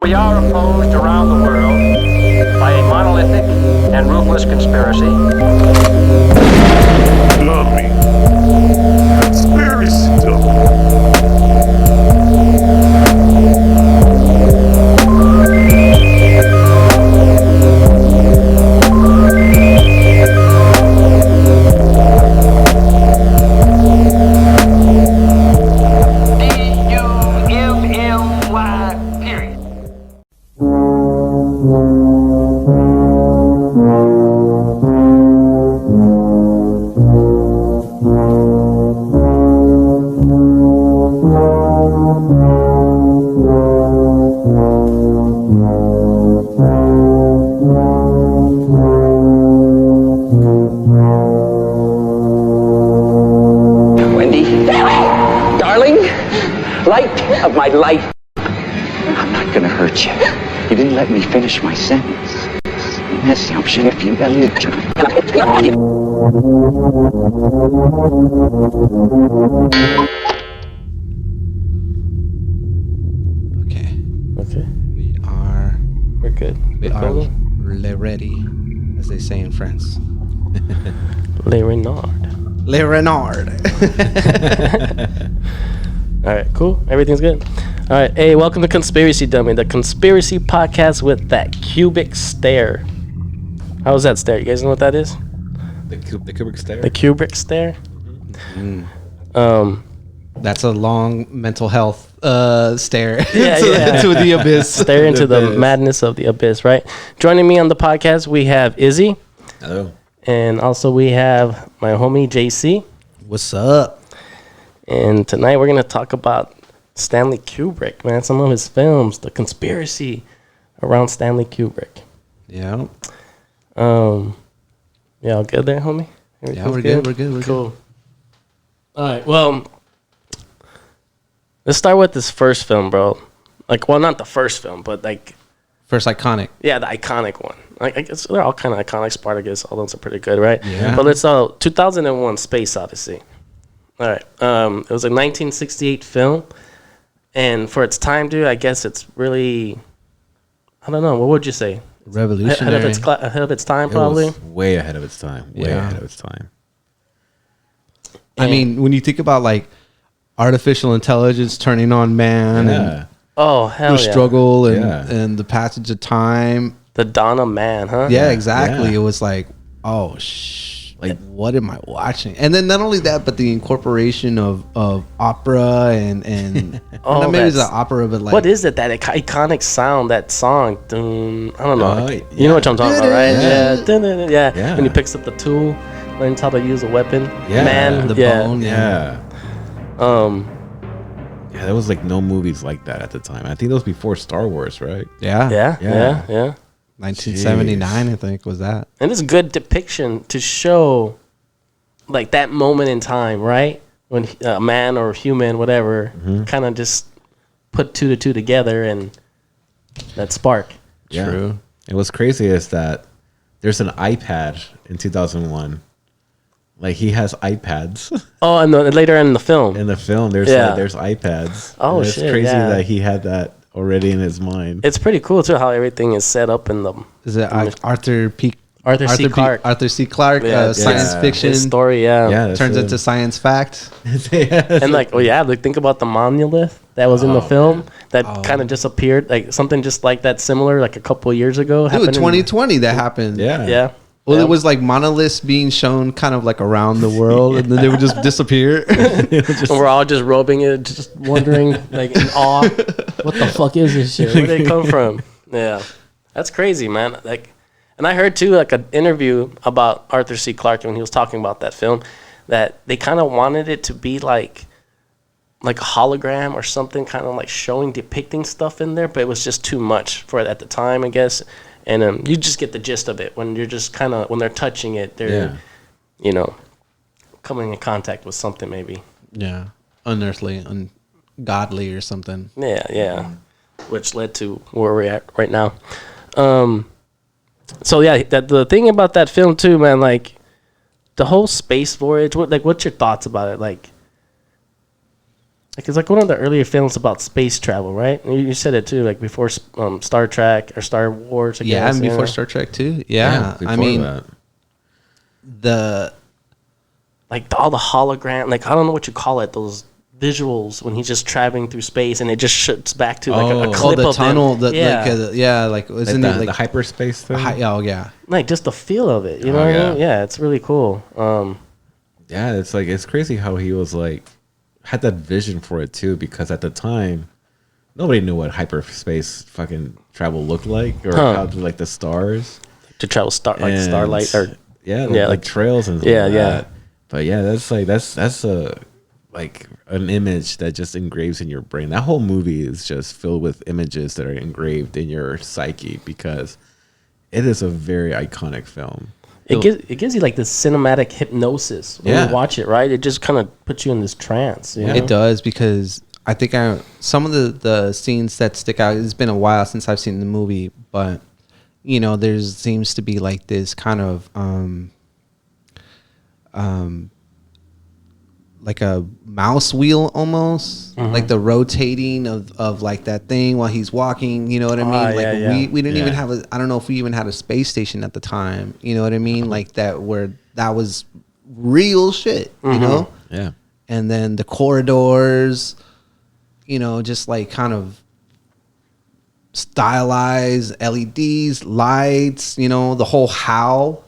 We are opposed around the world by a monolithic and ruthless conspiracy. Dummy. Conspiracy dummy. Of my life. I'm not gonna hurt you. You didn't let me finish my sentence. Yes, I'm sure if you got it. Okay. We're good. We are ready, as they say in France. Le Renard. Le Renard. All right, cool. Everything's good. All right, hey, welcome to Conspiracy Dummy, the conspiracy podcast with that Kubrick stare. How's that stare? You guys know what that is? The Kubrick stare? The Kubrick stare? That's a long mental health stare Yeah. to the abyss. Stare into the madness of the abyss, right? Joining me on the podcast, we have Izzy. Hello. And also we have my homie, JC. What's up? And tonight we're going to talk about Stanley Kubrick, man. Some of his films, the conspiracy around Stanley Kubrick. Yeah. Yeah, all good there, homie? Yeah, we're good. We're cool. All right, well, let's start with this first film, bro. Like, well, not the first film, but like... First iconic. Yeah, the iconic one. Like, I guess they're all kind of iconic. Spartacus, all those are pretty good, right? Yeah. But let's 2001 Space Odyssey. All right. It was a 1968 film, and for its time, dude, I guess it's really, I don't know. What would you say? Revolutionary. Ahead of its time, probably. It was way ahead of its time. Way ahead of its time. I mean, when you think about like artificial intelligence turning on man and Oh, hell the yeah. struggle and the passage of time. The dawn of man, huh? Yeah, exactly. Yeah. It was like, like, what am I watching? And then not only that, but the incorporation of opera and Oh, maybe it's an opera, but like, what is it? That iconic sound, that song. Dun, I don't know. Yeah. You know what I'm talking about, right? Yeah. Yeah. Dun, dun, dun, yeah. Yeah. When he picks up the tool, learns how to use a weapon. Yeah. Man, the yeah. bone. Yeah. Yeah. There was like no movies like that at the time. I think that was before Star Wars, right? Yeah. Yeah. 1979, I think, was that. And it's a good depiction to show, like, that moment in time, right? When a man or human, whatever, kind of just put two to two together and that spark. Yeah. True. And what's crazy is that there's an iPad in 2001. Like, he has iPads. Oh, and later in the film. In the film, there's iPads. Oh, and shit, It's crazy yeah. that he had that already in his mind. It's pretty cool, too, how everything is set up in the... Is it Arthur C. Clarke. Arthur C. Clarke, Yeah, science fiction. His story, yeah. Yeah, that's Turns it. into science fact. And like, like think about the monolith that was in the film that kind of just appeared, like something just like that, similar, like a couple of years ago. Dude, 2020 that happened. Yeah. Well, it was like monoliths being shown kind of like around the world, and then they would just disappear. And we're all just rubbing it, just wondering, like in awe, what the fuck is this shit? Where did it come from? Yeah, that's crazy, man. Like, and I heard too, like an interview about Arthur C. Clarke when he was talking about that film, that they kind of wanted it to be like a hologram or something, kind of like depicting stuff in there, but it was just too much for it at the time, I guess. And you just get the gist of it when you're just kind of, when they're touching it, they're, coming in contact with something maybe. Yeah. Unearthly, ungodly or something. Yeah. Which led to where we're at right now. So yeah, the thing about that film too, man, like the whole space voyage, what's your thoughts about it? Like, Like it's like one of the earlier films about space travel, right? You said it too, like before Star Trek or Star Wars. I Yeah, guess, and you before know? Star Trek too. Yeah, I before mean that. All the hologram, like I don't know what you call it, those visuals when he's just traveling through space and it just shoots back to like a clip the of tunnel, them. like Like isn't it the like hyperspace thing? oh yeah, like just the feel of it, you know Oh, what I yeah. mean? Yeah, it's really cool. Yeah, it's like it's crazy how he was like had that vision for it too, because at the time nobody knew what hyperspace fucking travel looked like or how to like the stars To travel and starlight or like trails and yeah, like yeah. that. But yeah, that's a like an image that just engraves in your brain. That whole movie is just filled with images that are engraved in your psyche because it is a very iconic film. It gives you like this cinematic hypnosis when you watch it, right? It just kind of puts you in this trance. You know? it does, because I think some of the scenes that stick out. It's been a while since I've seen the movie, but you know, there seems to be like this kind of like a mouse wheel almost, like the rotating of like that thing while he's walking. You know what I mean? Like yeah, yeah. we didn't even Yeah. have I don't know if we even had a space station at the time. You know what I mean? Like that, where that was real shit. You know? Yeah. And then the corridors, you know, just like kind of stylized LEDs, lights, you know, the whole HAL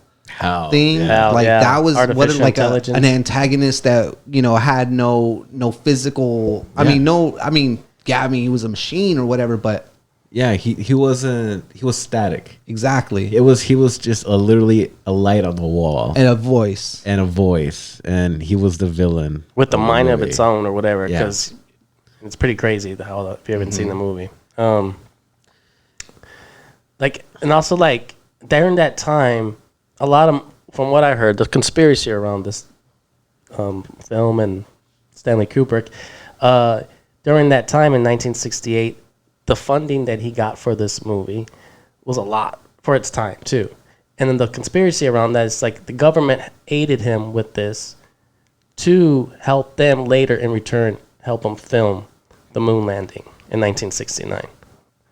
thing. HAL, Like yeah. that was what Artificial like intelligence. an antagonist that, you know, had no physical. I mean, he was a machine or whatever, but Yeah, he wasn't. He was static. exactly. He was just literally a light on the wall And a voice. and a voice, and he was the villain with the of mind of movie. its own or whatever, Yeah. because it's pretty crazy if you haven't seen the movie. Like, and also like during that time, a lot of, from what I heard, the conspiracy around this film and Stanley Kubrick, during that time in 1968, the funding that he got for this movie was a lot for its time too. And then the conspiracy around that is like the government aided him with this to help them later in return help him film the moon landing in 1969.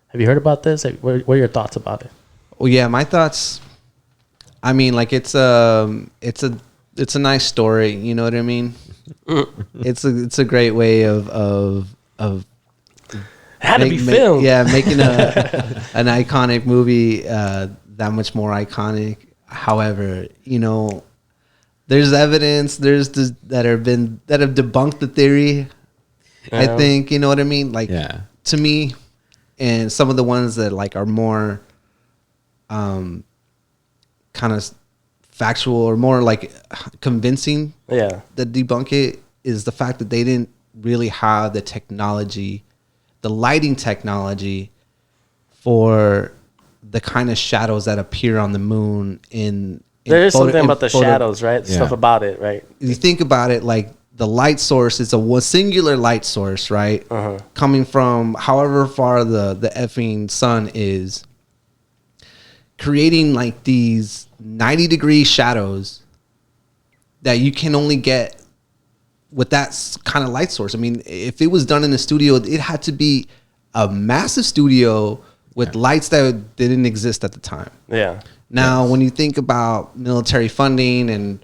Have you heard about this? What are your thoughts about it? Well, yeah, my thoughts. I mean, like it's a nice story. You know what I mean? it's a great way of It had to be filmed. making an iconic movie that much more iconic. However, you know, there's evidence that have debunked the theory. I think, you know what I mean? Like, to me, and some of the ones that like are more kind of factual or more like convincing that debunk it is the fact that they didn't really have the technology, the lighting technology for the kind of shadows that appear on the moon there is something about the shadows, right? Stuff about it, right? You think about it, like the light source is a singular light source, right? Coming from however far the effing sun is, creating like these 90-degree shadows that you can only get with that kind of light source. I mean, if it was done in a studio, it had to be a massive studio with lights that didn't exist at the time. Yeah. Now, when you think about military funding and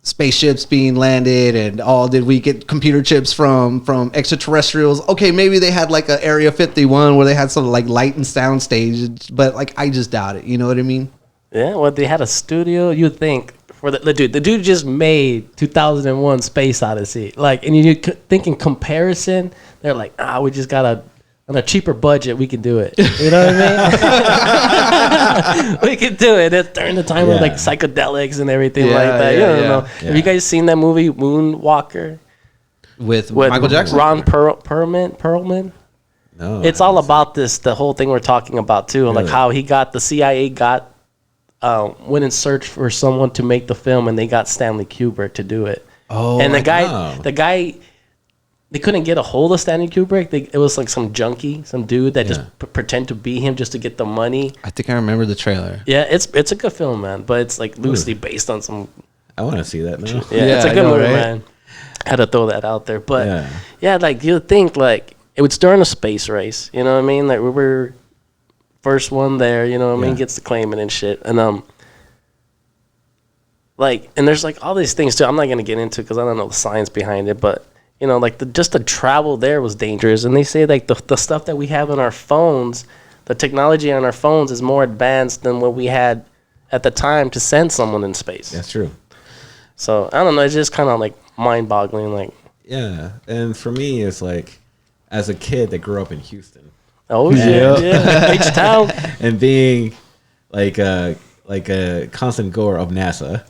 spaceships being landed and did we get computer chips from extraterrestrials? Okay, maybe they had like an Area 51 where they had some like light and sound stage, but like I just doubt it. You know what I mean? Yeah, well, they had a studio. You'd think for the dude just made 2001 Space Odyssey. Like, and you think in comparison, they're like, we just got on a cheaper budget, we can do it. You know what I mean? We can do it. It's during the time of like psychedelics and everything like that. You don't know. Have you guys seen that movie Moonwalker with Michael Jackson? Ron Perlman? No, It's all about the whole thing we're talking about too, like how the CIA went and searched for someone to make the film, and they got Stanley Kubrick to do it. Oh, and the guy, they couldn't get a hold of Stanley Kubrick. It was like some junkie, some dude that just pretend to be him just to get the money. I think I remember the trailer. Yeah, it's a good film, man. But it's like loosely based on some. I want to see that now. Yeah, it's a good movie, right? man. Had to throw that out there. But Yeah. yeah, like you'd think like it was during a space race. You know what I mean? Like we were first one there. You know what I mean? Yeah. Gets to claim it and shit. And like, and there's like all these things too. I'm not gonna get into because I don't know the science behind it, but you know, like just the travel there was dangerous. And they say like the stuff that we have on our phones, the technology on our phones is more advanced than what we had at the time to send someone in space. That's true. So I don't know. It's just kind of like mind-boggling. Like, Yeah, and for me, it's like, as a kid that grew up in Houston, oh shit, yeah, H Town. and being like a constant goer of NASA.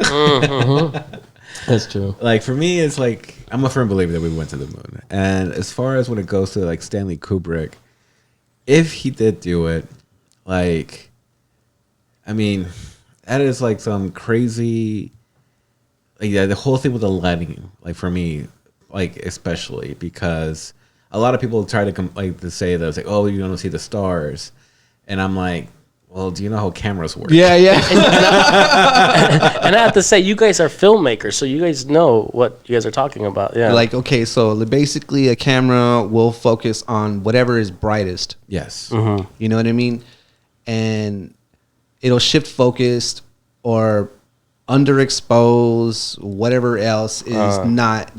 That's true. Like for me, it's like I'm a firm believer that we went to the moon. And as far as when it goes to like Stanley Kubrick, if he did do it, like, I mean, that is like some crazy. Like, yeah, the whole thing with the lighting, like for me, like especially because a lot of people try to to say that it's like, oh, you don't see the stars, and I'm like, well, do you know how cameras work? Yeah, yeah. And I have to say, you guys are filmmakers, so you guys know what you guys are talking about. Yeah. Like, okay, so basically a camera will focus on whatever is brightest. Yes. Mm-hmm. You know what I mean? And it'll shift focused or underexpose whatever else is not,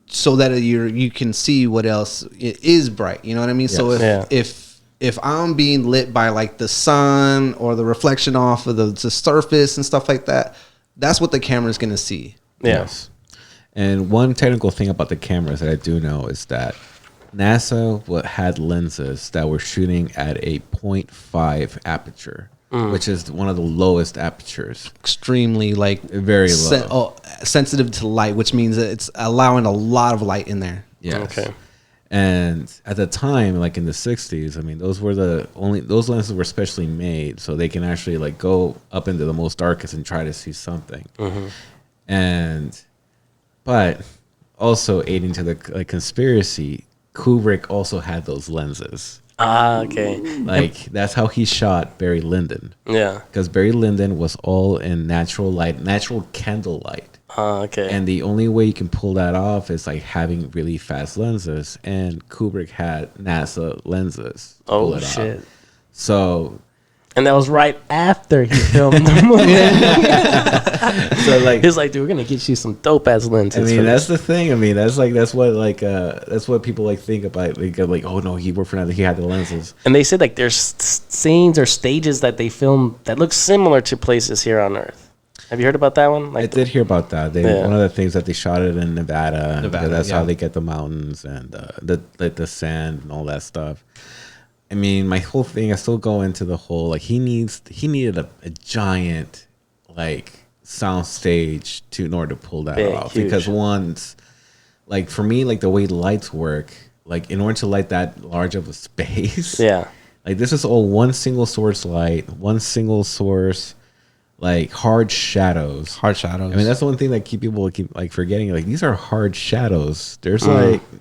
so that you can see what else is bright. You know what I mean? Yes. So Yeah. if I'm being lit by like the sun or the reflection off of the surface and stuff like that, that's what the camera's gonna see. Yeah. Yes. And one technical thing about the cameras that I do know is that NASA had lenses that were shooting at a 0.5 aperture, which is one of the lowest apertures. Extremely like Very low. sensitive to light, which means that it's allowing a lot of light in there. Yes. Okay. And at the time, like in the 60s, I mean, those lenses were specially made so they can actually like go up into the most darkest and try to see something. But also aiding to the like conspiracy, Kubrick also had those lenses. Ah, okay. Like that's how he shot Barry Lyndon, Yeah. because Barry Lyndon was all in natural light, natural candlelight. Ah, okay. And the only way you can pull that off is like having really fast lenses. And Kubrick had NASA lenses to pull oh it shit. off. So, And that was right after he filmed the movie. so like, He's like, dude, we're gonna get you some dope ass lenses. I mean, for that's this. the thing. I mean, that's what people like think about. Like, oh no, he worked for NASA. He had the lenses. And they said like there's scenes or stages that they filmed that look similar to places here on Earth. Have you heard about that one? I Like did hear about that. Yeah. One of the things that they shot it in Nevada. Because that's yeah. how they get the mountains and the sand and all that stuff. I mean, my whole thing, I still go into the whole like he needed a giant like sound stage in order to pull that Big, off. huge. Because once, like for me, like the way lights work, like in order to light that large of a space, yeah. like this is all one single source light, one single source, like hard shadows. Hard shadows. I mean, that's the one thing that people keep like forgetting. Like these are hard shadows. There's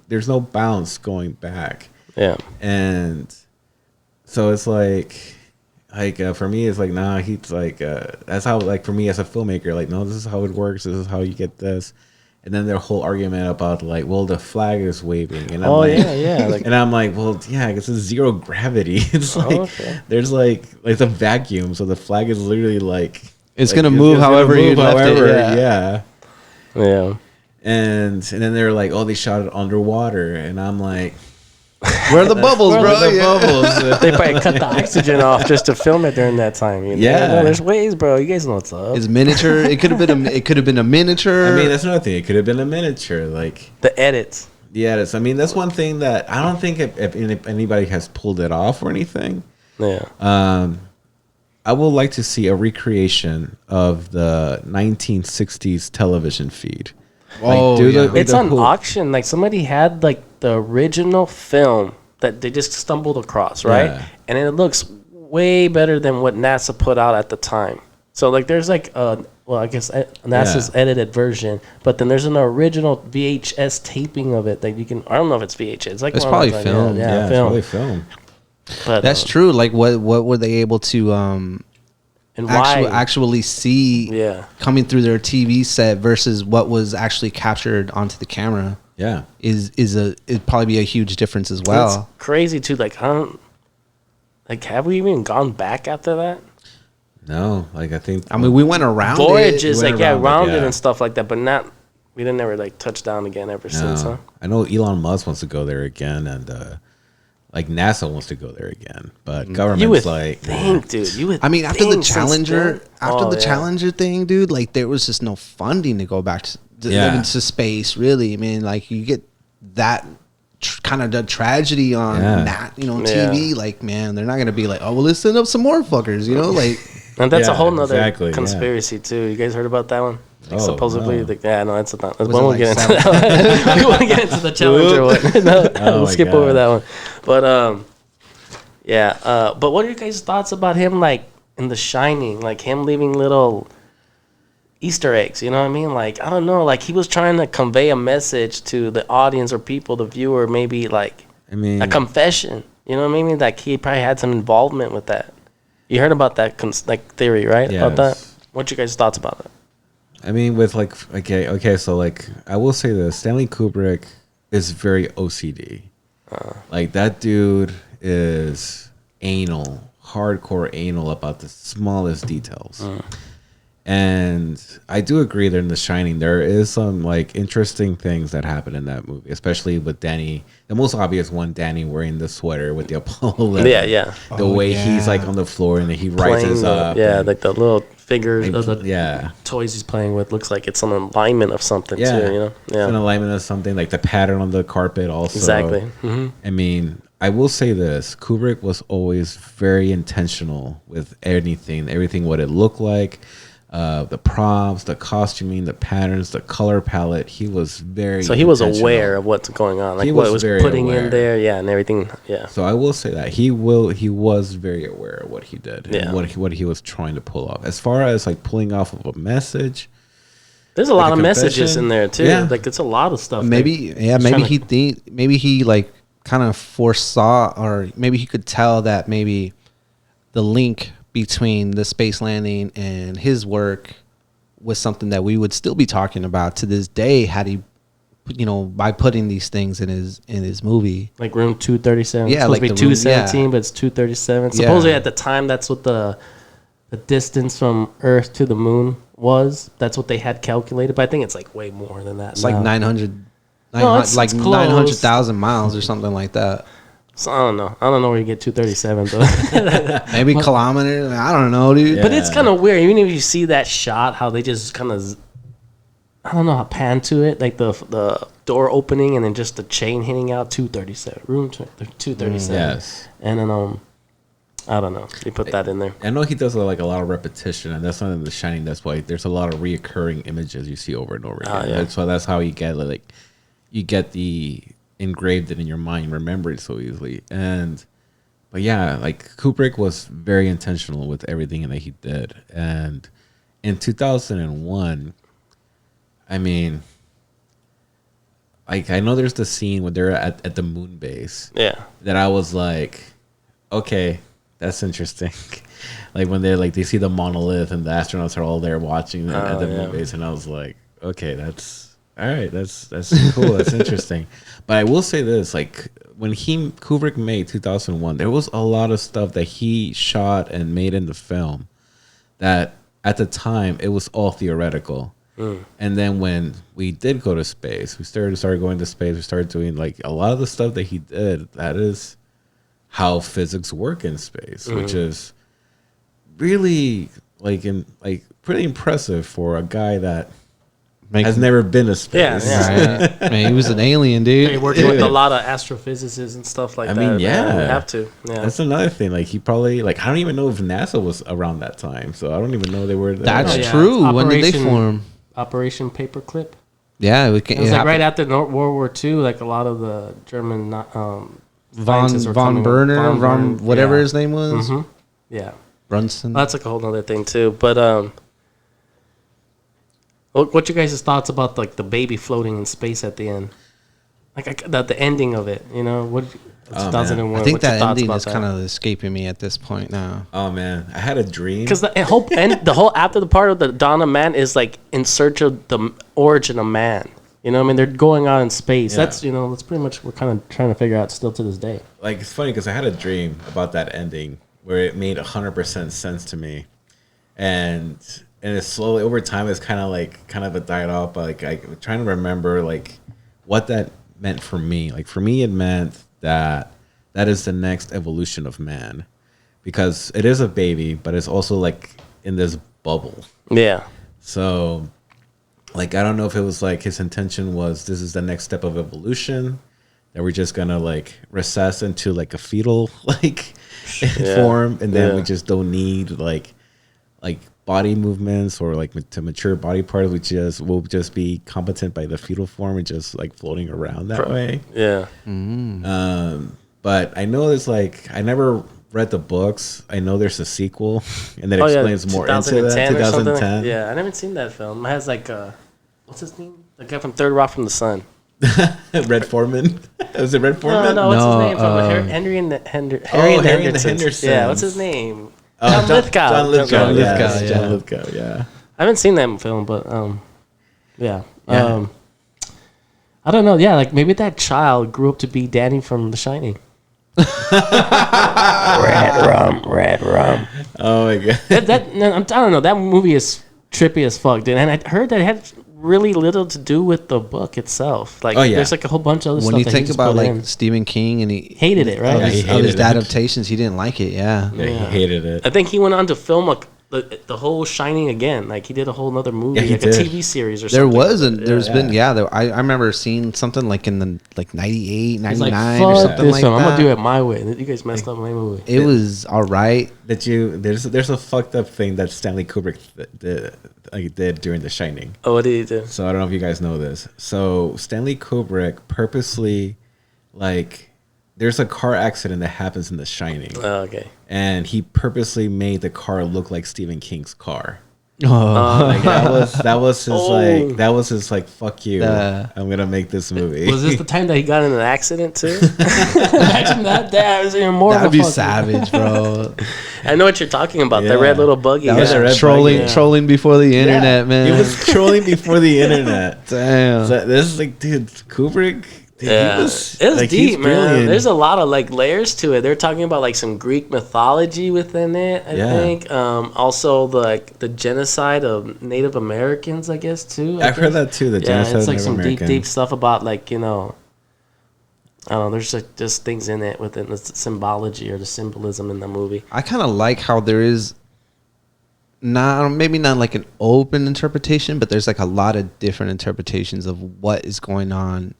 there's no bounce going back, Yeah. and so it's like for me, it's like nah. He's like that's how like for me as a filmmaker, like no, this is how it works. This is how you get this, and then their whole argument about like, well, the flag is waving, and I'm Oh like, yeah. Like and I'm like, well, yeah, because it's zero gravity. It's like okay. there's like a vacuum, so the flag is literally like It's like, gonna move however you left it, yeah. yeah. And then they're like, oh, they shot it underwater, and I'm like, where are the bubbles, bro? the Yeah. bubbles. They probably cut the oxygen off just to film it during that time. You know? Yeah. No, there's ways, bro. You guys know what's up. It's miniature. It could have been a miniature. I mean, that's another thing. It could have been a miniature, like The edits. yeah. I mean, that's one thing that I don't think if anybody has pulled it off or anything. Yeah. I would like to see a recreation of the 1960s television feed. Oh, yeah. It's on auction. Like somebody had like the original film that they just stumbled across, right? Yeah. And it looks way better than what NASA put out at the time. So like there's like I guess NASA's edited version, but then there's an original VHS taping of it that you can. I don't know if it's VHS. It's like It's one of probably those, film. Yeah, It's film. probably film. But That's true. Like what were they able to and why actually see Yeah. coming through their TV set versus what was actually captured onto the camera Yeah. it'd probably be a huge difference as well. It's crazy too. Like, have we even gone back after that? No, like I think. I mean, we went around Voyages, went like around it, around it yeah. and stuff like that, but not. We didn't ever like touch down again ever since, huh? No. I know Elon Musk wants to go there again, and like NASA wants to go there again, but You would government's like, think, dude. You would. I mean, after the think since Challenger, then- Challenger thing, dude, like there was just no funding to go back to live into space. Really, I mean, like you get that kind of the tragedy on TV. Like, man, they're not gonna be like, oh, well, let's send up some more fuckers, like. And that's a Yeah, whole nother exactly, yeah. conspiracy too. You guys heard about that one? Like Oh, supposedly, no. that's not. We Was it won't like get into that one. We won't get into the Challenger one. No, we'll my skip God. over that one. But but what are your guys' thoughts about him, like in The Shining, like him leaving little Easter eggs? You know what I mean? Like, I don't know, like he was trying to convey a message to the audience or people, the viewer, maybe like I mean, a confession. You know what I mean? Like he probably had some involvement with that. You heard about that theory, right? About that? Yes. What's your guys' thoughts about it? I mean, with like, okay, so like, I will say this: Stanley Kubrick is very OCD. Like that dude is hardcore anal about the smallest details. And I do agree that in The Shining, there is some like interesting things that happen in that movie, especially with Danny. The most obvious one, Danny wearing the sweater with the Apollo 11. Yeah. The way he's like on the floor and then he rises up. and, like the little figures like, of the yeah. toys he's playing with looks like it's an alignment of something Yeah. too, you know? It's an Yeah. alignment of something, like the pattern on the carpet also. Exactly. Hmm. I mean, I will say this. Kubrick was always very intentional with everything what it looked like, the props, the costuming, the patterns, the color palette. He was very So he was intentional. aware of what's going on, like He what was it was very putting aware. in there, and everything. Yeah. So I will say that he was very aware of what he did Yeah. and what he was trying to pull off. As far as like pulling off of a message, There's a lot a of messages confession? in there too. Yeah. Like it's a lot of stuff. Maybe maybe he like kind of foresaw, or maybe he could tell that maybe the link between the space landing and his work was something that we would still be talking about to this day had he, by putting these things in his movie. Like room 237. Yeah, It's supposed like to be the room- 217, yeah. but it's 237. Yeah. Supposedly at the time, that's what the distance from Earth to the moon was. That's what they had calculated, but I think it's like way more than that. It's like now. 900, No, it's close. 900,000 miles or something like that. So I don't know where you get 237 though. Maybe kilometers. I don't know, dude. Yeah. But it's kind of weird. Even if you see that shot, how they just kind of, I don't know, how pan to it, like the door opening and then just the chain hitting out 237, room 237. yes. And then I don't know. They put that in there. I know he does like a lot of repetition, and that's not in The Shining. That's why there's a lot of reoccurring images you see over and over again. yeah. So that's how you get the engraved it in your mind, remember it so easily. But yeah, like Kubrick was very intentional with everything that he did. And in 2001, I mean, like I know there's the scene where they're at the moon base. Yeah. That I was like, okay, that's interesting. Like when they're like they see the monolith and the astronauts are all there watching them at the moon base, and I was like, okay, that's all right, that's cool, that's interesting. But I will say this, like when Kubrick made 2001, there was a lot of stuff that he shot and made in the film that at the time it was all theoretical. And then when we did go to space, we started going to space, we started doing like a lot of the stuff that he did, that is how physics work in space, which is really pretty impressive for a guy that has never been to space. Yeah. Right? Man, he was an alien, dude. You're working with a lot of astrophysicists and stuff like I that. mean, yeah. You have to. Yeah. That's another thing. Like he probably I don't even know if NASA was around that time, so I don't even know they were there. That's Oh, yeah. true. When did they Operation- form? Operation Paperclip. Yeah, It was like happened. right after World War II. Like a lot of the German scientists were Von coming- Berner, Von Von Bern, whatever yeah. his name was, Mhm. Yeah. Brunson. That's like a whole other thing too. But what you guys' thoughts about like the baby floating in space at the end? Like the ending of it, you know? What? man. 2001. I think what's your that thoughts ending about is that? kind of escaping me at this point now. Oh man, I had a dream. Because the whole after the part of the Dawn of Man is like in search of the origin of man. You know what I mean? They're going out in space. Yeah. That's that's pretty much we're kind of trying to figure out still to this day. Like it's funny because I had a dream about that ending where it made 100% sense to me, and it's slowly over time it's kind of a died off. But like I'm trying to remember like what that meant for me. Like for me, it meant that is the next evolution of man, because it is a baby, but it's also like in this bubble. Yeah. So, like, I don't know if it was like his intention was this is the next step of evolution, that we're just gonna like recess into like a fetal like form, and then we just don't need like body movements or like to mature body parts. We'll just be competent by the fetal form and just like floating around that way. Yeah. But I know there's like I never read the books. I know there's a sequel, and that explains more into that. 2010 or something. 2010. Yeah, I never seen that film. It has like what's his name? The guy from Third Rock from the Sun. Red Foreman. Was it Red Foreman? No, what's No, his name from Harry and the Hendersons. Yeah, what's his name? John Lithgow. John Lithgow. John Lithgow, Yes, yeah. John Lithgow. Yeah. I haven't seen that film, but yeah. Yeah. I don't know. Yeah, like maybe that child grew up to be Danny from The Shining. Red rum. Oh my god. I don't know. That movie is trippy as fuck, dude. And I heard that it had really little to do with the book itself. Like, there's like a whole bunch of other When stuff you that he think just about put like in. Stephen King and he Hated it, right? Yeah, he of hated his it. adaptations, he didn't like it. Yeah. Yeah, he hated it. I think he went on to film the whole Shining again. Like he did a whole nother movie, Yeah, he like did. a TV series or There something. was and there's Yeah. been I remember seeing something like in the like 98, He's 99 like, or fuck something this like film. I'm that. gonna do it my way. You guys messed up my movie. It was all right. There's a fucked up thing that Stanley Kubrick did during The Shining. Oh, what did he do? So I don't know if you guys know this. So Stanley Kubrick purposely, like, there's a car accident that happens in The Shining, Oh, okay. and he purposely made the car look like Stephen King's car. Oh, Like that was his like fuck you. I'm gonna make this movie. Was this the time that he got in an accident too? Imagine that. That was even more. that'd of a be fucking- savage, bro. I know what you're talking about. The Yeah. red little buggy. That was Yeah, red trolling, buggy. trolling before the internet, man. He was trolling before the internet. Damn. So this is like, dude, Kubrick. Dude, Yeah, he was, it was like, he's deep, man. brilliant. There's a lot of like layers to it. They're talking about like some Greek mythology within it. I Yeah. think also the genocide of Native Americans. I guess too. I've heard that too. The Yeah, genocide it's of like Native some Americans. deep stuff about like I don't know. There's like just things in it within the symbology or the symbolism in the movie. I kind of like how there is maybe not like an open interpretation, but there's like a lot of different interpretations of what is going on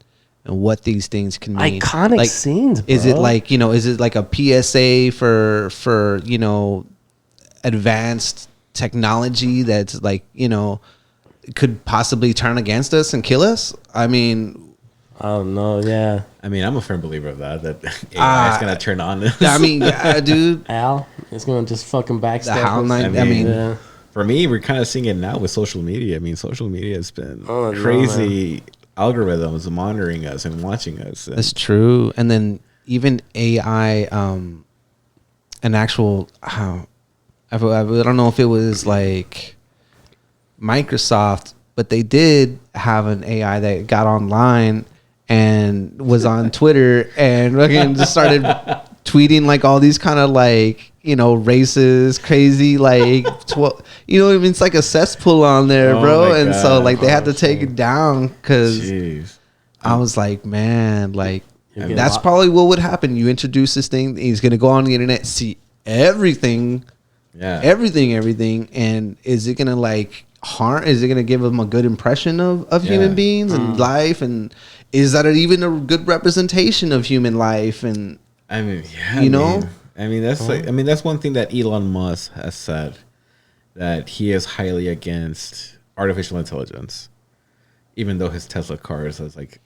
and what these things can mean. Iconic like, scenes. Is it bro. like is it like a PSA for advanced technology that's like could possibly turn against us and kill us? I mean, I don't know. Yeah, I mean, I'm a firm believer of that AI is gonna turn on this. I mean, yeah, dude. Al is gonna just fucking backstab. The Hound us. Knight. I I mean, mean, Yeah. For me, we're kind of seeing it now with social media. I mean, social media has been Oh, no, crazy algorithms monitoring us and watching us. And that's true. And then even AI, an actual, I don't know if it was like Microsoft, but they did have an AI that got online and was on Twitter and fucking just started tweeting like all these kind of like racist, crazy like what I mean? It's like a cesspool on there, Oh bro. my And so God. like they had to take it down because Jeez. I was like, man, like You're getting that's lo- probably what would happen. You introduce this thing, he's gonna go on the internet, see everything, Yeah. everything, and is it gonna like harm? Is it gonna give them a good impression of human Yeah. beings and life? And is that even a good representation of human life? And I mean, yeah. You know? I mean, that's like, I mean, that's one thing that Elon Musk has said, that he is highly against artificial intelligence, even though his Tesla cars is like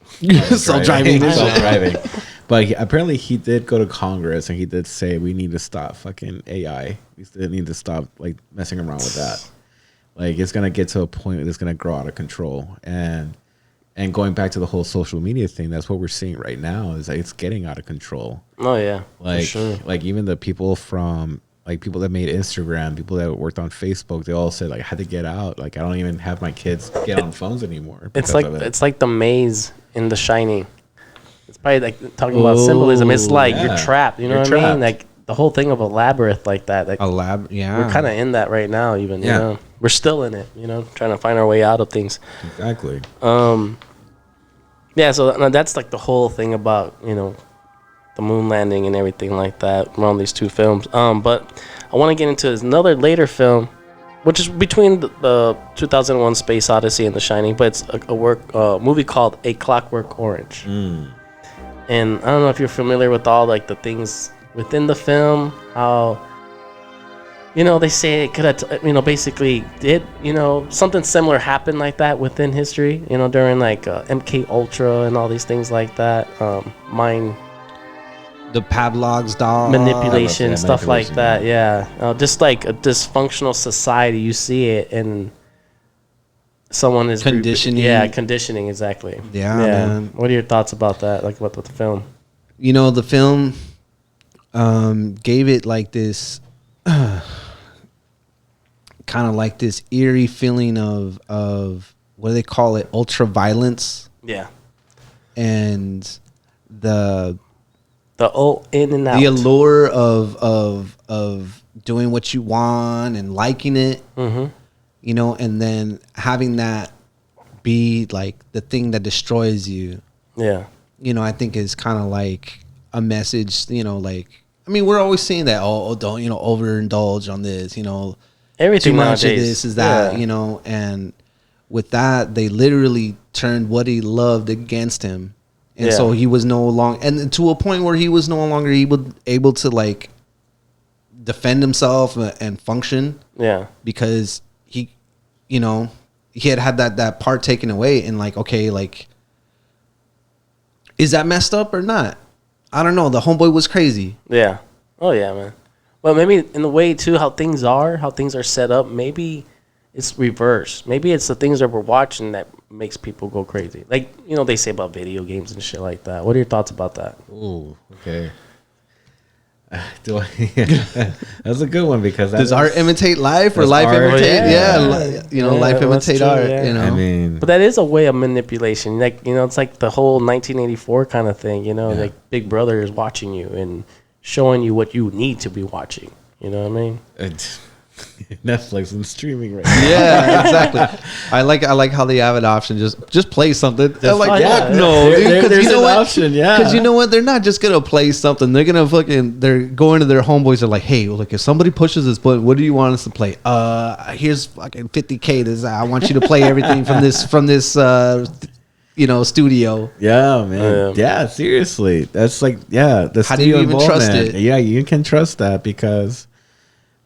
Self-driving. self-driving. But apparently, he did go to Congress and he did say we need to stop fucking AI. We still need to stop like messing around with that. Like it's gonna get to a point where it's gonna grow out of control, and And going back to the whole social media thing, that's what we're seeing right now. Is like it's getting out of control. Oh yeah, Like for sure. like even the people from like people that made Instagram, people that worked on Facebook, they all said like I had to get out. Like I don't even have my kids get on phones anymore. It's because like of it. it's like the maze in The Shining. It's probably like talking about symbolism. It's like yeah. you're trapped. You know You're what I mean? trapped. Like the whole thing of a labyrinth like that. Like Yeah. we're kind of in that right now. Even Yeah. you know, we're still in it. You know, trying to find our way out of things. Exactly. Yeah, so that's like the whole thing about, you know, the moon landing and everything like that around these two films. But I want to get into another later film, which is between the 2001 Space Odyssey and The Shining, but it's a movie called A Clockwork Orange. And I don't know if you're familiar with all like the things within the film, how, you know, they say it could have, you know, basically did, you know, something similar happened like that within history, you know, during like MK Ultra and all these things like that, mind The Pavlov's dog. manipulation, yeah, stuff like manipulation, that. Yeah, just like a dysfunctional society, you see it, and someone is Conditioning. conditioning, exactly. Yeah, man. What are your thoughts about that? Like with the film? You know, the film gave it like this kind of like this eerie feeling of what do they call it, ultra violence, Yeah, and the in and out. the allure of doing what you want and liking it, you know, and then having that be like the thing that destroys you. Yeah, You know, I think is kind of like a message, you know, like, I mean, we're always saying that, oh, don't, you know, overindulge on this, you know, everything too much nowadays. of this is that, Yeah. you know, and with that, they literally turned what he loved against him. And so Yeah. he was no longer, and to a point where he was no longer able to like defend himself and function, Yeah, because he, you know, he had that part taken away, and like, okay, like, is that messed up or not? I don't know. The homeboy was crazy. yeah. Oh yeah, man. Well, maybe in the way too, how things are set up. Maybe it's reverse. Maybe it's the things that we're watching that makes people go crazy. Like, you know, they say about video games and shit like that. What are your thoughts about that? Ooh, okay. Do I? That's a good one because Does art imitate life, or Does life art- imitate? Yeah. You know, Yeah, life that's imitate true, art. yeah. You know, I mean, But that is a way of manipulation. Like, you know, it's like the whole 1984 kind of thing, you know, Yeah. like Big Brother is watching you and showing you what you need to be watching. You know what I mean? Netflix and streaming right now. yeah, exactly. I like how they have an option. Just play something. They're like, oh, yeah. fuck no, dude. Because There's you know an what? option, yeah. Because you know what? They're not just gonna play something. They're gonna they're going to their homeboys. They're like, hey, look, if somebody pushes this button, what do you want us to play? Here's fucking 50K. This I want you to play everything from this you know, studio. Yeah, man. Yeah, seriously. That's like, yeah. The How do you studio even trust involvement. it? Yeah, you can trust that because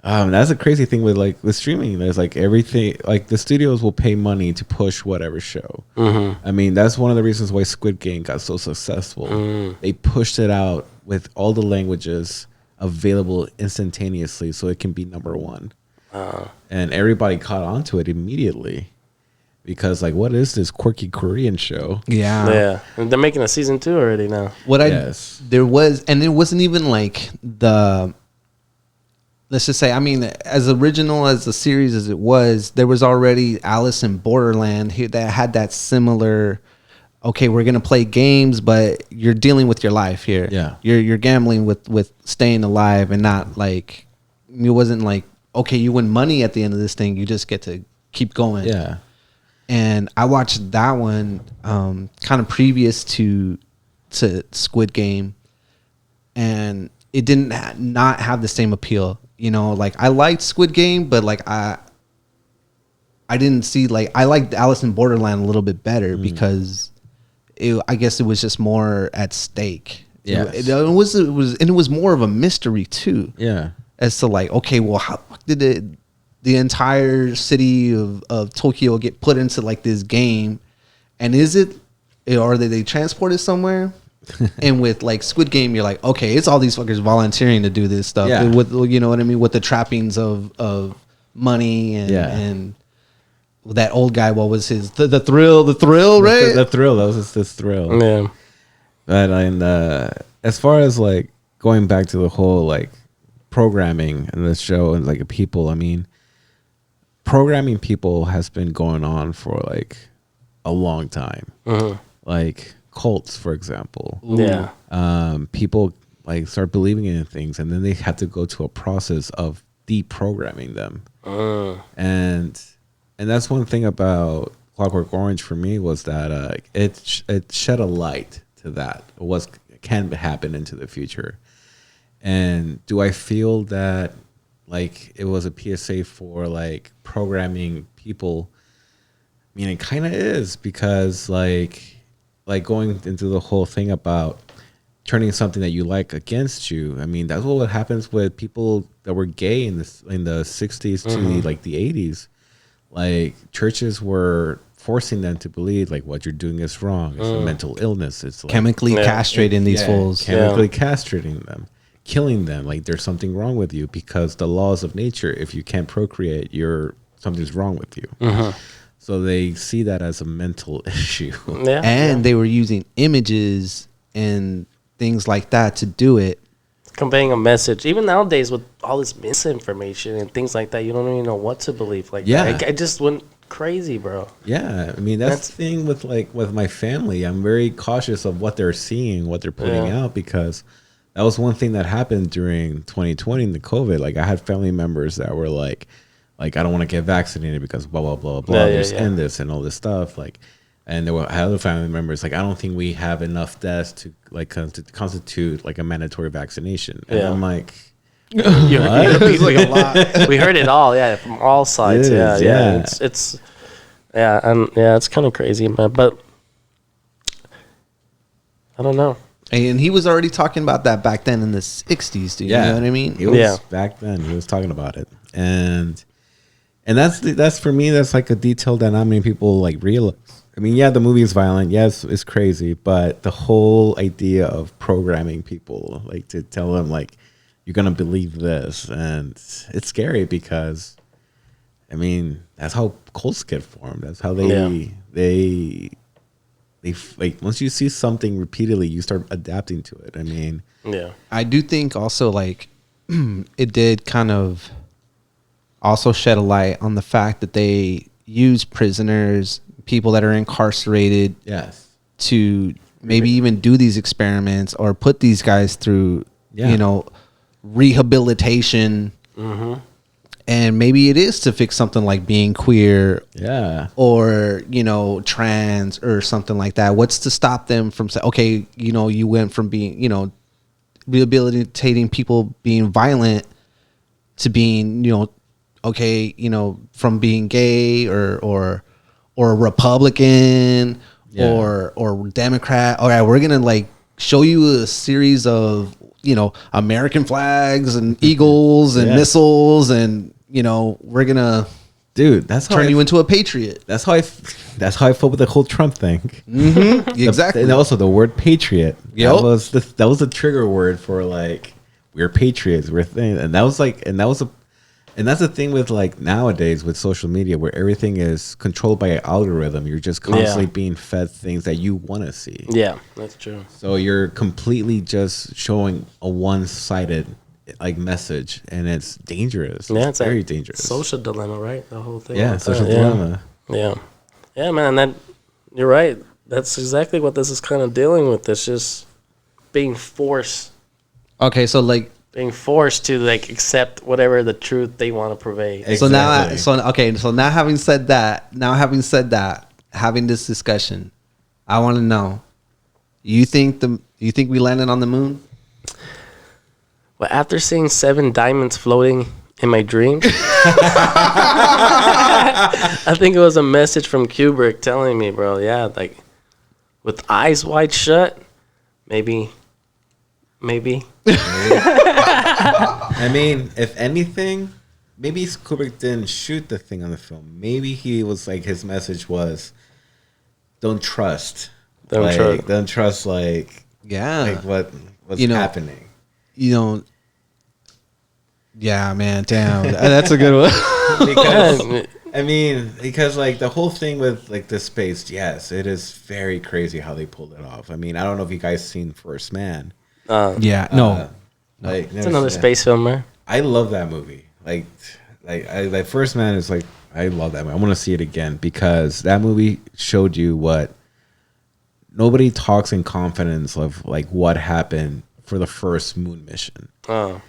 that's a crazy thing with like with streaming. There's like everything, like the studios will pay money to push whatever show. I mean, that's one of the reasons why Squid Game got so successful. They pushed it out with all the languages available instantaneously so it can be number one. And everybody caught on to it immediately. Because like, what is this quirky Korean show? Yeah. And they're making a season 2 already now. There was, and it wasn't even like let's just say, I mean, as original as the series as it was, there was already Alice in Borderland that had that similar, okay, we're gonna play games, but you're dealing with your life here. Yeah. You're gambling with staying alive, and not like, it wasn't like, okay, you win money at the end of this thing, you just get to keep going. Yeah. And I watched that one kind of previous to Squid Game, and it didn't not have the same appeal. You know, like I liked Squid Game, but like I didn't see, like, I liked Alice in Borderland a little bit better because I guess it was just more at stake. Yes. It was more of a mystery too. Yeah. As to like, okay, well, how did the entire city of Tokyo get put into like this game, and are they transported somewhere? And with like Squid Game, you're like, okay, it's all these fuckers volunteering to do this stuff. Yeah. With, you know what I mean, with the trappings of money and that old guy. What was his the thrill? The thrill, right? The thrill. That was this thrill. Yeah. But as far as like going back to the whole like programming in the show and like people, I mean, programming people has been going on for like a long time. Like cults, for example. Yeah. People like start believing in things, and then they have to go to a process of deprogramming them. And that's one thing about Clockwork Orange for me was that it shed a light to that what can happen into the future. And do I feel that like it was a PSA for like programming people? I mean, it kind of is, because like going into the whole thing about turning something that you like against you. I mean, that's what happens with people that were gay in the 60s to like the 80s. Like churches were forcing them to believe like what you're doing is wrong. It's a mental illness. It's like Chemically castrating these fools. chemically castrating them, killing them. Like there's something wrong with you because the laws of nature, if you can't procreate, something's wrong with you. So they see that as a mental issue. And they were using images and things like that to do it. Conveying a message. Even nowadays with all this misinformation and things like that, you don't even know what to believe. Like, I just went crazy, bro. Yeah, I mean that's the thing with my family. I'm very cautious of what they're seeing, what they're putting out, because that was one thing that happened during 2020 in the COVID. Like I had family members that were like I don't want to get vaccinated because blah blah blah blah. There's end this and all this stuff. Like, and there were other family members like, I don't think we have enough deaths to like constitute like a mandatory vaccination. And I'm like, We heard it all, from all sides. It's it's kind of crazy, man. But I don't know. And he was already talking about that back then in the 60s, dude. You know what I mean? He was back then. He was talking about it. And that's for me, that's like a detail that not many people like realize. I mean, the movie is violent. Yes, it's crazy. But the whole idea of programming people, like to tell them like, you're going to believe this. And it's scary because, I mean, that's how cults get formed. That's how they like, once you see something repeatedly, you start adapting to it. I mean, I do think also like it did kind of also shed a light on the fact that they use prisoners, people that are incarcerated, to maybe even do these experiments or put these guys through, you know, rehabilitation. And maybe it is to fix something like being queer, or, you know, trans or something like that. What's to stop them from saying, okay, you know, you went from being, you know, rehabilitating people being violent to being, you know, okay, you know, from being gay or Republican or Democrat. All right, we're gonna like show you a series of, you know, American flags and eagles and missiles, and you know, we're gonna that's how turn you into a patriot. That's how I felt with the whole Trump thing. Exactly. And also the word patriot. Yep. That was the trigger word for like, we're patriots, we're thing. And that was like, and that's the thing with like nowadays with social media, where everything is controlled by an algorithm. You're just constantly being fed things that you want to see. Yeah, that's true. So you're completely just showing a one-sided like message, and it's dangerous. It's very dangerous. Social dilemma, right? The whole thing. Yeah, social dilemma. Yeah, man. That you're right. That's exactly what this is kind of dealing with. It's just being forced. Okay, so like being forced to like accept whatever the truth they want to purvey. Exactly. So now having said that, having this discussion, I want to know, you think we landed on the moon? Well, after seeing 7 diamonds floating in my dreams, I think it was a message from Kubrick telling me, bro, like with eyes wide shut, maybe. I mean, if anything, maybe Kubrick didn't shoot the thing on the film. Maybe he was like, his message was, don't trust. Don't trust like what's happening. You know, yeah, man, damn. That's a good one. I mean, because like the whole thing with like the space, yes, it is very crazy how they pulled it off. I mean, I don't know if you guys seen First Man. Yeah, no. Like It's another space film, man. I love that movie. Like First Man is like I love that movie. I want to see it again because that movie showed you what nobody talks in confidence of, like what happened for the first moon mission. Oh,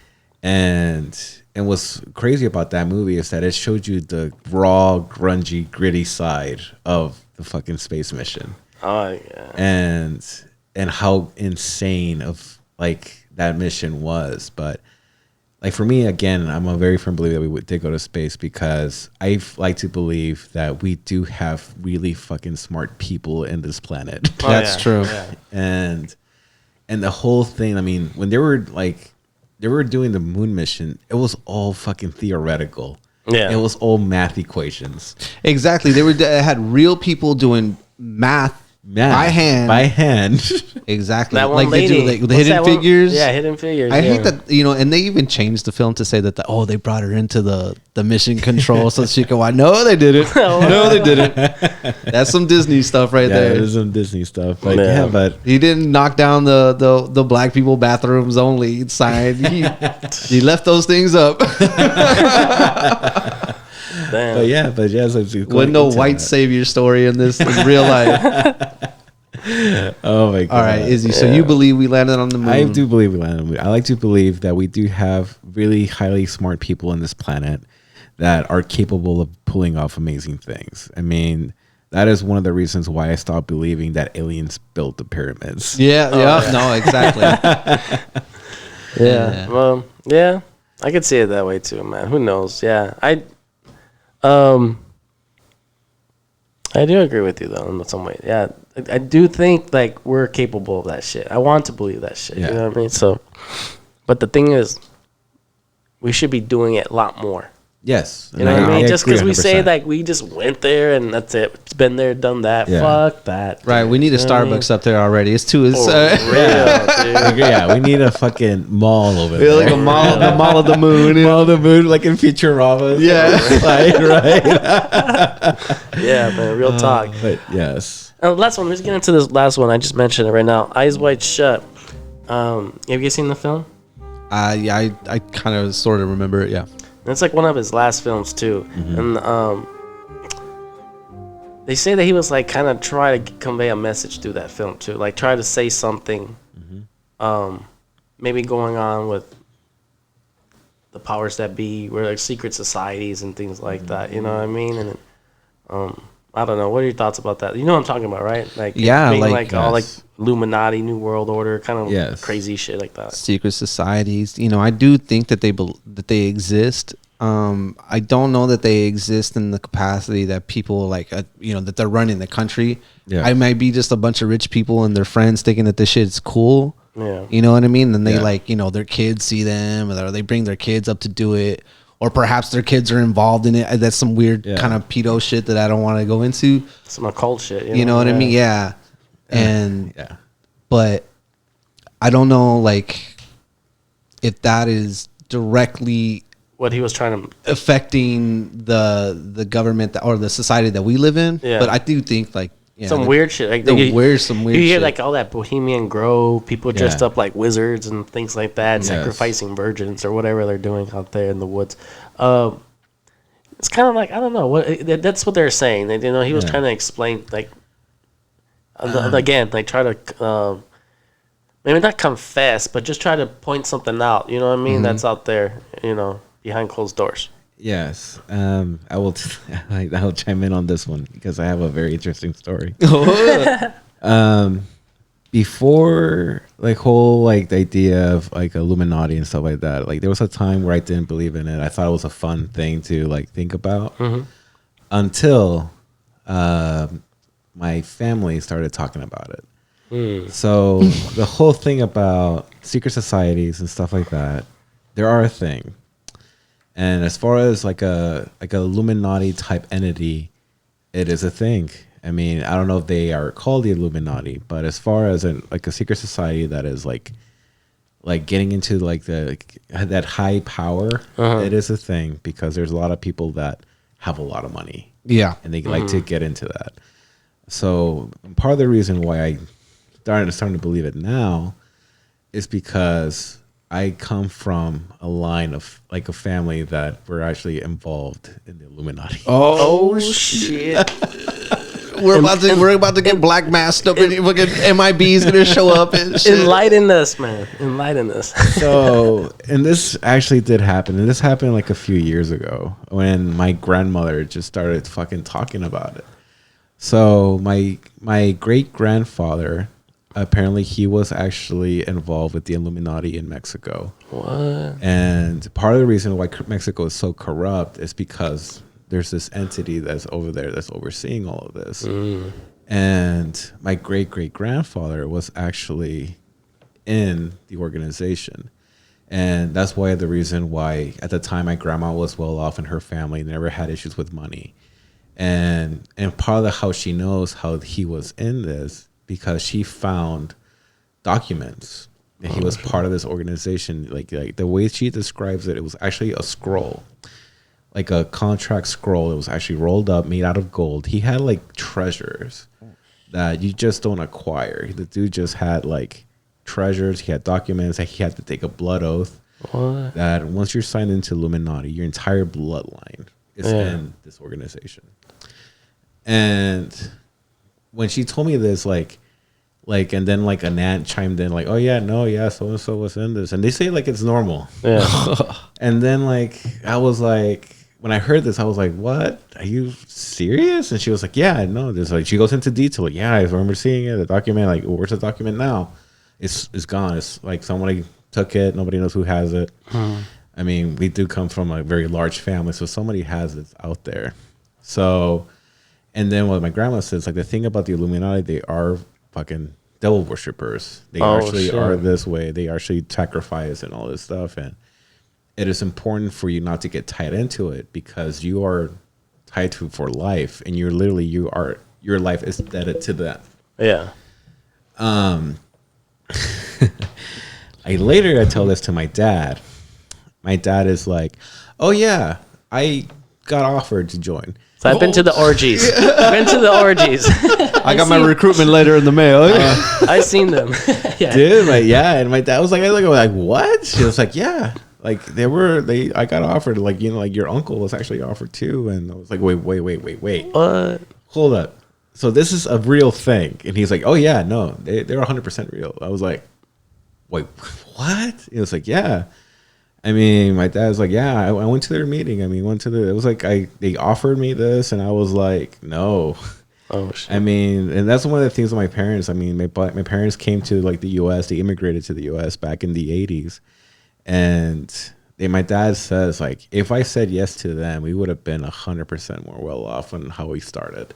And what's crazy about that movie is that it showed you the raw, grungy, gritty side of the fucking space mission. oh yeah. And how insane of like that mission was. But like for me, again, I'm a very firm believer that we did go to space because I like to believe that we do have really fucking smart people in this planet. Oh, That's yeah, true. yeah. And the whole thing, I mean, when they were doing the moon mission, it was all fucking theoretical. Yeah. It was all math equations. Exactly. They had real people doing math by hand. By hand. Exactly. That one like lady. they do like the What's hidden that one? figures. Yeah, Hidden Figures. I yeah. hate that, and they even changed the film to say that they brought her into the mission control so she could watch. No, they didn't. No, they didn't. That's some Disney stuff right Yeah, there. there's some Disney stuff. But Yeah. yeah, but He didn't knock down the black people bathrooms only sign. He left those things up. Damn. but yeah, so it's Wasn't no white savior story in this in real life. Oh my god. All right, Izzy. So you believe we landed on the moon? I do believe we landed on the moon. I like to believe that we do have really highly smart people on this planet that are capable of pulling off amazing things. I mean, that is one of the reasons why I stopped believing that aliens built the pyramids. Yeah. No, exactly. Yeah. Well, yeah, I could see it that way too, man. Who knows? Yeah, I do agree with you though in some way. Yeah, I do think like we're capable of that shit. I want to believe that shit. Yeah. You know what I mean? So, but the thing is, we should be doing it a lot more. Yes. You know what I mean? Just because we say 100%. like we just went there and that's it. It's been there, done that. Yeah. Fuck that. Right. We need a You know what I mean? Starbucks up there already. It's too. It's, Real, dude. Yeah, we need a fucking mall over yeah, there. like a mall, the mall of the moon. Mall of the moon, like in Futurama. Yeah. right. Yeah, man. Real talk. But yes. Last one. Let's get into this last one. I just mentioned it right now. Eyes Wide Shut. Have you seen the film? Yeah, I kind of sort of remember it. Yeah. It's like one of his last films too, and they say that he was like kind of try to convey a message through that film too, like try to say something, maybe going on with the powers that be, where like secret societies and things like that. You know what I mean? And I don't know. What are your thoughts about that? You know what I'm talking about, right? Like Yeah, being like, all like yes. Illuminati, New World Order, kind of Yes. crazy shit like that. Secret societies. I do think that they exist. I don't know that they exist in the capacity that people like, that they're running the country. Yeah. I might be just a bunch of rich people and their friends thinking that this shit's cool. Yeah. You know what I mean? And they Yeah. their kids see them or they bring their kids up to do it. Or perhaps their kids are involved in it. That's some weird kind of pedo shit that I don't want to go into. Some occult shit. You know what I mean? Yeah. And Yeah. but I don't know like if that is directly What he was trying to. affecting the government or the society that we live in. Yeah. But I do think like Some weird shit. Like some you weird You hear shit. like all that Bohemian Grove, people dressed Yeah. up like wizards and things like that, Yes. sacrificing virgins or whatever they're doing out there in the woods. It's kind of like I don't know what that's what they're saying. He was Yeah. trying to explain like again, like try to maybe not confess, but just try to point something out. You know what I mean? That's out there. Behind closed doors. Yes. I will. I'll chime in on this one because I have a very interesting story. Before like whole like the idea of like Illuminati and stuff like that, like there was a time where I didn't believe in it. I thought it was a fun thing to like think about until my family started talking about it. So the whole thing about secret societies and stuff like that, there are a thing. And as far as like a Illuminati type entity, it is a thing. I mean, I don't know if they are called the Illuminati, but as far as a secret society that is like getting into like that high power, it is a thing because there's a lot of people that have a lot of money. Yeah. And they like to get into that. So part of the reason why I starting to believe it now is because I come from a line of like a family that were actually involved in the Illuminati. Oh shit! We're about to get black masked up, and fucking MIB's gonna show up and shit. Enlighten us, man. Enlighten us. So, and this actually did happen, and this happened like a few years ago when my grandmother just started fucking talking about it. So my great grandfather, apparently he was actually involved with the Illuminati in Mexico. What? And part of the reason why Mexico is so corrupt is because there's this entity that's over there that's overseeing all of this. And my great grandfather was actually in the organization. And that's why the reason why at the time my grandma was well off and her family never had issues with money. And part of how she knows how he was in this because she found documents that he was part of this organization. Like the way she describes it, it was actually a scroll, like a contract scroll. It was actually rolled up, made out of gold. He had like treasures that you just don't acquire. The dude just had like treasures. He had documents that he had to take a blood oath. What? That once you're signed into Illuminati, your entire bloodline is in this organization. And when she told me this, like, and then like an aunt chimed in, like, "Oh yeah, no, yeah, so and so was in this," and they say like it's normal. Yeah. And then like I was like, when I heard this, I was like, "What? Are you serious?" And she was like, "Yeah, I know this." Like she goes into detail. Like, "Yeah, I remember seeing it. The document. Like, where's the document now? It's gone. It's like somebody took it. Nobody knows who has it." I mean, we do come from a very large family, so somebody has it out there. So. And then what my grandma says, like the thing about the Illuminati, they are fucking devil worshippers. They actually are this way. They actually sacrifice and all this stuff. And it is important for you not to get tied into it because you are tied to for life. And you're literally, your life is indebted to them. Yeah. I tell this to my dad. My dad is like, "Oh yeah, I got offered to join." So I've been to the orgies. Been to the orgies. I got my recruitment letter in the mail. I seen them. Yeah. Dude, like, yeah. And my dad was like, what? She was like, yeah. Like I got offered, like, you know, like your uncle was actually offered too. And I was like, wait. What? Hold up. So this is a real thing. And he's like, oh yeah, no, they're 100% real. I was like, wait, what? He was like, yeah. I mean, my dad's like, yeah, I went to their meeting. I mean, it was like, they offered me this and I was like, no. Oh, shit. I mean, and that's one of the things with my parents. I mean, my parents came to like the U.S. They immigrated to the U.S. back in the 80s. And my dad says, like, if I said yes to them, we would have been 100% more well off on how we started.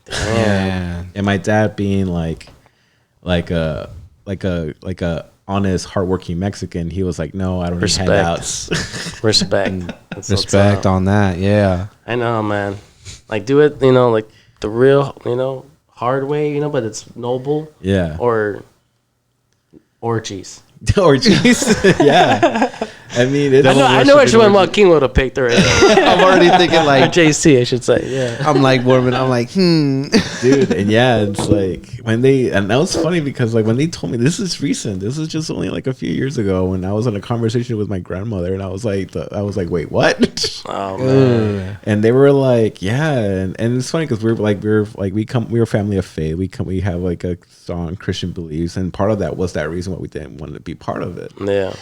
Damn. And my dad being like a honest, hardworking Mexican, he was like, no, I don't need handouts. Respect. Respect on that, yeah. I know, man. Like, do it, like the real, hard way, but it's noble. Yeah. Or orgies. Orgies. Yeah. I mean, I know which one Joaquin would have picked already. I'm already thinking like JC, I should say. Yeah. I'm like Mormon. I'm like, dude. And yeah, it's like and that was funny because like when they told me this is recent, this is just only like a few years ago when I was in a conversation with my grandmother and I was like, wait, what? Oh man. And they were like, yeah, and it's funny because we were a family of faith. We have like a strong Christian beliefs, and part of that was that reason why we didn't want to be part of it. Yeah.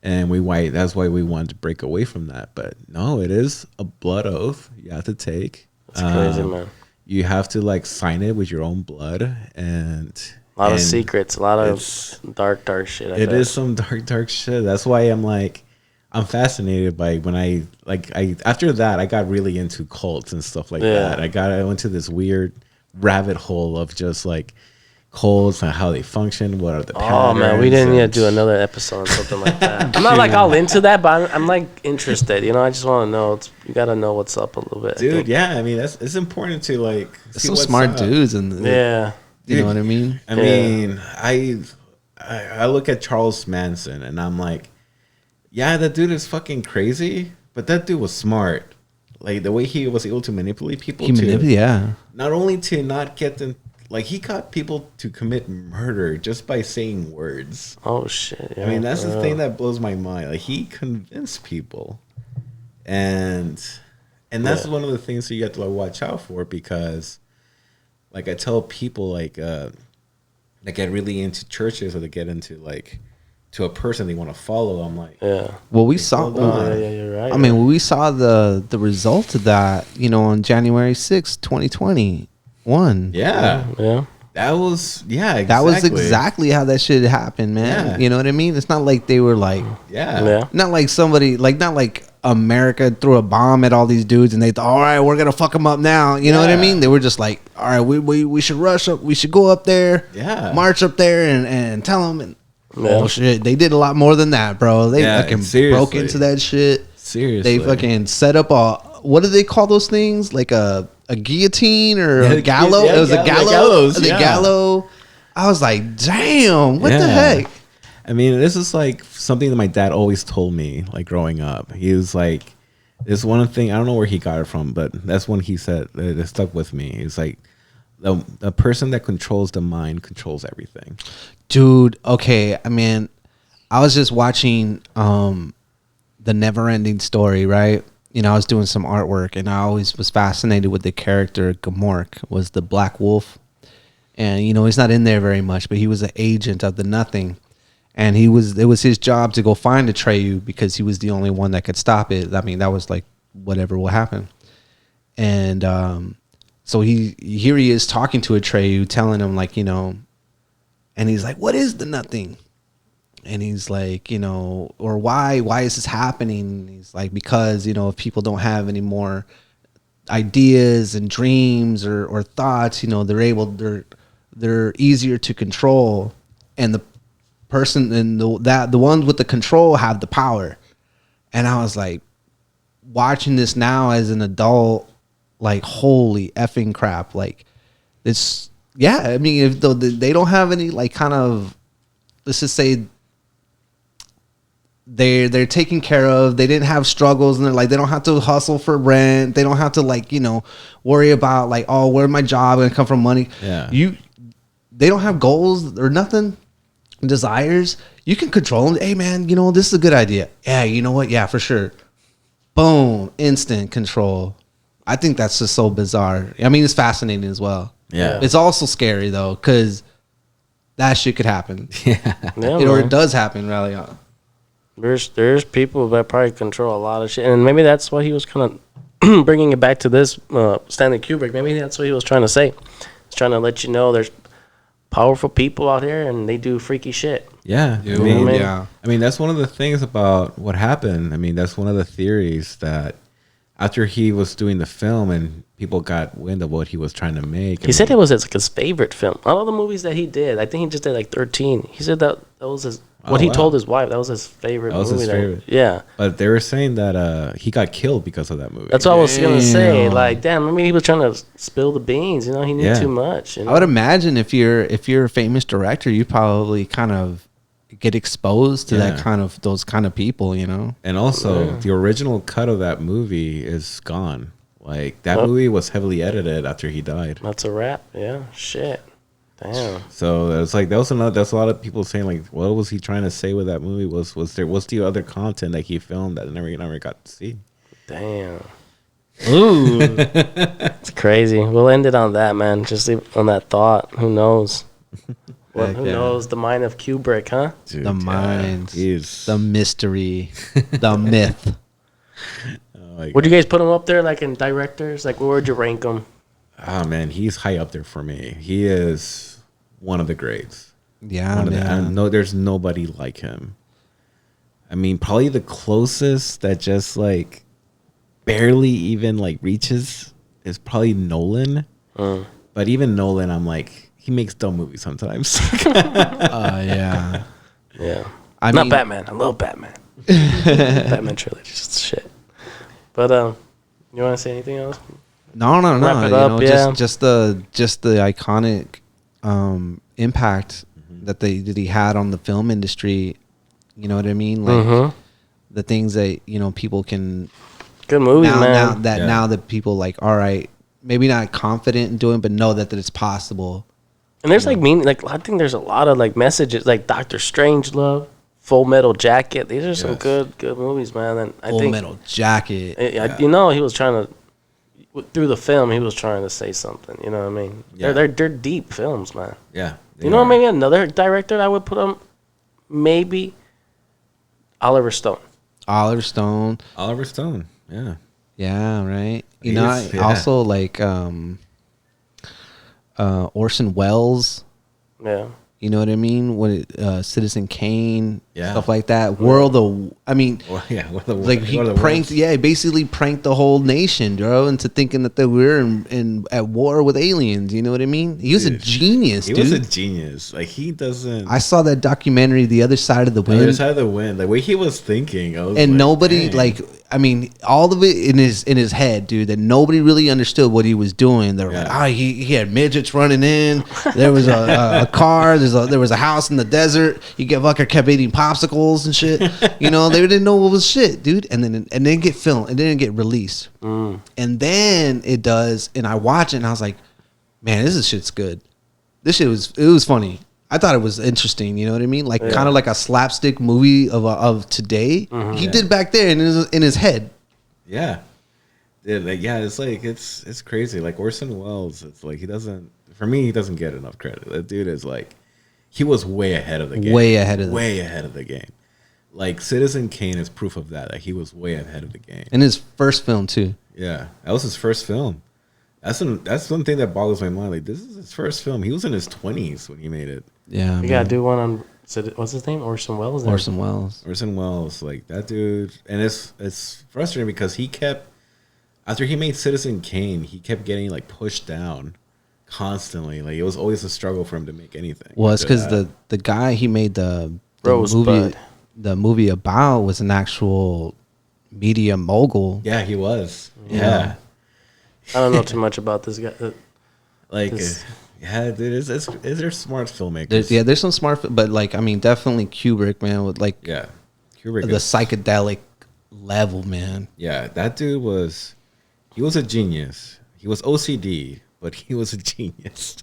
And that's why we wanted to break away from that. But no, it is a blood oath you have to take. It's crazy, man. You have to like sign it with your own blood and a lot of secrets, a lot of dark shit. It is some dark shit. That's why I'm fascinated by when after that I got really into cults and stuff like that. I went to this weird rabbit hole of just like cults and how they function, what are the patterns. Oh man, we didn't need to do another episode on something like that. I'm not like all into that, but I'm like interested. I just want to know. You got to know what's up a little bit, dude. Yeah, I mean it's important to like. Some smart dudes and you know what I mean. I mean, I look at Charles Manson and I'm like, yeah, that dude is fucking crazy, but that dude was smart. like the way he was able to manipulate people. Yeah. Not only to not get them, like he got people to commit murder just by saying words. Oh shit! Yeah, I mean, that's the thing that blows my mind. Like he convinced people, and that's one of the things that you have to like watch out for, because, like I tell people like that get really into churches or they get into like to a person they want to follow. I'm like, Well, we saw. You're right. I mean, we saw the result of that. You know, on January 6th, 2021. yeah. That was exactly. That was exactly how that shit happened, man. Yeah. You know what I mean? It's not like they were like, Yeah. not like somebody, like not like America threw a bomb at all these dudes and they thought, all right, we're gonna fuck them up now. You know what I mean? They were just like, all right, we should rush up, we should go up there, march up there and tell them. And oh shit, they did a lot more than that, bro. They fucking broke into that shit. Seriously, they fucking set up a, what do they call those things? Like a guillotine or a gallows? It was a gallows. The gallow. I was like, damn, what the heck? I mean, this is like something that my dad always told me, like growing up. He was like, this one thing, I don't know where he got it from, but that's when he said that it stuck with me. It's like the person that controls the mind controls everything. Dude, okay. I mean, I was just watching The Never Ending Story, right? You know, I was doing some artwork and I always was fascinated with the character Gamork, was the Black Wolf. And, you know, he's not in there very much, but he was an agent of the Nothing. And it was his job to go find Atreyu because he was the only one that could stop it. I mean, that was like whatever will happen. And so here he is talking to Atreyu, telling him like, you know, and he's like, what is the Nothing? And he's like, you know, or why is this happening? And he's like, because, you know, if people don't have any more ideas and dreams or thoughts, you know, they're easier to control, and the person and the ones with the control have the power. And I was like, watching this now as an adult, like, holy effing crap. Like, it's, I mean, if they don't have any, like, kind of, let's just say they're taken care of, they didn't have struggles, and they're like, they don't have to hustle for rent, they don't have to, like, you know, worry about like, oh, where's my job gonna come from money. They don't have goals or nothing, desires. You can control them. Hey man, you know, this is a good idea. Yeah, you know what? Yeah, for sure. Boom, instant control. I think that's just so bizarre. I mean, it's fascinating as well. It's also scary though, because that shit could happen. Or it does happen, really. There's people that probably control a lot of shit, and maybe that's why he was kind of bringing it back to this Stanley Kubrick. Maybe that's what he was trying to say. He's trying to let you know there's powerful people out here, and they do freaky shit. I mean, that's one of the things about what happened. I mean, that's one of the theories that after he was doing the film and people got wind of what he was trying to make. He said it was his favorite film. All of the movies that he did, I think he just did like 13. He said that was his. He told his wife that was his favorite movie. That was his favorite. Yeah. But they were saying that he got killed because of that movie. That's what I was gonna say. Like, damn, I mean, he was trying to spill the beans. You know, he knew too much. You know? I would imagine if you're a famous director, you probably kind of get exposed to that kind of those kind of people. You know. And also, the original cut of that movie is gone. Like that movie was heavily edited after he died. That's a wrap. Yeah. Shit. Damn. So it's like that's a lot of people saying like, what was he trying to say with that movie? Was the other content that he filmed that never got to see? Damn. Ooh, it's crazy. We'll end it on that, man. Just on that thought. Who knows? Who knows the mind of Kubrick, huh? Dude, the mind, the mystery, the myth. Would you guys put him up there, like in directors? Like, where would you rank him? Oh man, he's high up there for me. He is one of the greats. Yeah, man. There's nobody like him. I mean, probably the closest that just like barely even like reaches is probably Nolan. But even Nolan, I'm like, he makes dumb movies sometimes. Yeah. Not mean, Batman. I love Batman. Batman trilogy, just shit. But you want to say anything else? No. Wrap it up, just the iconic impact that he had on the film industry. You know what I mean? Like the things that, you know, people can Good movies, man. Now that people like, all right, maybe not confident in doing, but know that it's possible. And there's like I think there's a lot of like messages, like Doctor Strangelove, Full Metal Jacket. These are some good movies, man. And I think Full Metal Jacket. You know, he was trying to through the film, he was trying to say something. You know what I mean? Yeah. They're deep films, man. Yeah. You know, maybe another director that I would put on, maybe Oliver Stone. Oliver Stone. Yeah. Yeah, right. You He know, is, I also like Orson Welles. Yeah. You know what I mean? When Citizen Kane, Yeah. stuff like that. World of, I mean, like he pranked, he basically pranked the whole nation, bro, into thinking that they were at war with aliens. You know what I mean? He was a genius, dude. He was a genius. Like he doesn't. I saw that documentary, The Other Side of the Wind. The Other Side of the Wind, the way he was thinking, I was and like, nobody dang. like. I mean, all of it in his head, dude. That nobody really understood what he was doing. They were like, he had midgets running in. There was a car. There was a house in the desert. He kept eating popsicles and shit. You know, they didn't know what was shit, dude. And then it didn't get filmed. It didn't get released. And then it does. And I watch it and I was like, man, this shit's good. This shit was funny. I thought it was interesting, you know what I mean? Like kind of like a slapstick movie of today. He did back there in his head. Yeah. It's like it's crazy. Like Orson Welles, it's like he doesn't get enough credit. That dude is like he was way ahead of the game. Way ahead of the game. Like Citizen Kane is proof of that. Like he was way ahead of the game. In his first film too. Yeah. That was his first film. That's one thing that boggles my mind. Like this is his first film. He was in his 20s when he made it. Yeah, you gotta do one on. What's his name? Orson Welles. Orson Welles, like that dude, and it's frustrating because he kept after he made Citizen Kane, he kept getting like pushed down constantly. Like it was always a struggle for him to make anything. Well, it's because the guy he made the movie about was an actual media mogul. Yeah, he was. Yeah. I don't know too much about this guy. Yeah, dude, they're smart filmmakers. There's some smart, but like I mean, definitely Kubrick, man, with like Kubrick the psychedelic level, man. Yeah, that dude was a genius. He was OCD, but he was a genius.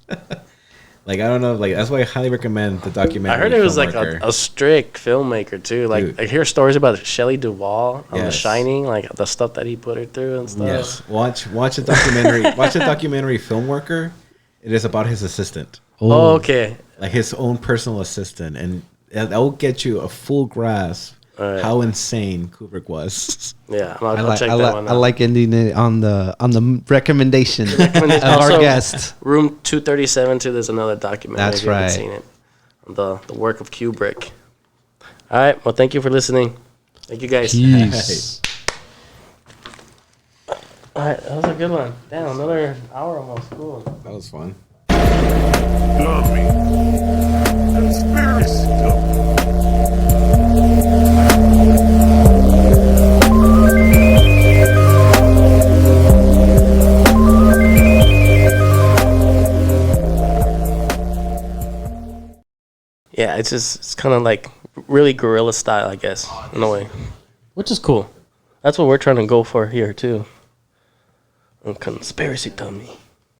Like I don't know, like that's why I highly recommend the documentary. I heard it was like a strict filmmaker too. Like dude. I hear stories about Shelley Duvall on The Shining, like the stuff that he put her through and stuff. Yes, watch a documentary. Watch a documentary, Film Worker. It is about his assistant. Oh, okay. Like his own personal assistant, and that will get you a full grasp how insane Kubrick was. Yeah, I'll check that one out. I like ending it on the recommendation of our guest. Room 237 too. There's another documentary. That's right. If you haven't seen it. The work of Kubrick. All right. Well, thank you for listening. Thank you guys. Peace. All right, that was a good one. Damn, another hour almost. Cool. That was fun. Love me. Conspiracy. Yeah, it's kind of like really guerrilla style, I guess, in a way, which is cool. That's what we're trying to go for here too. Conspiracy dummy.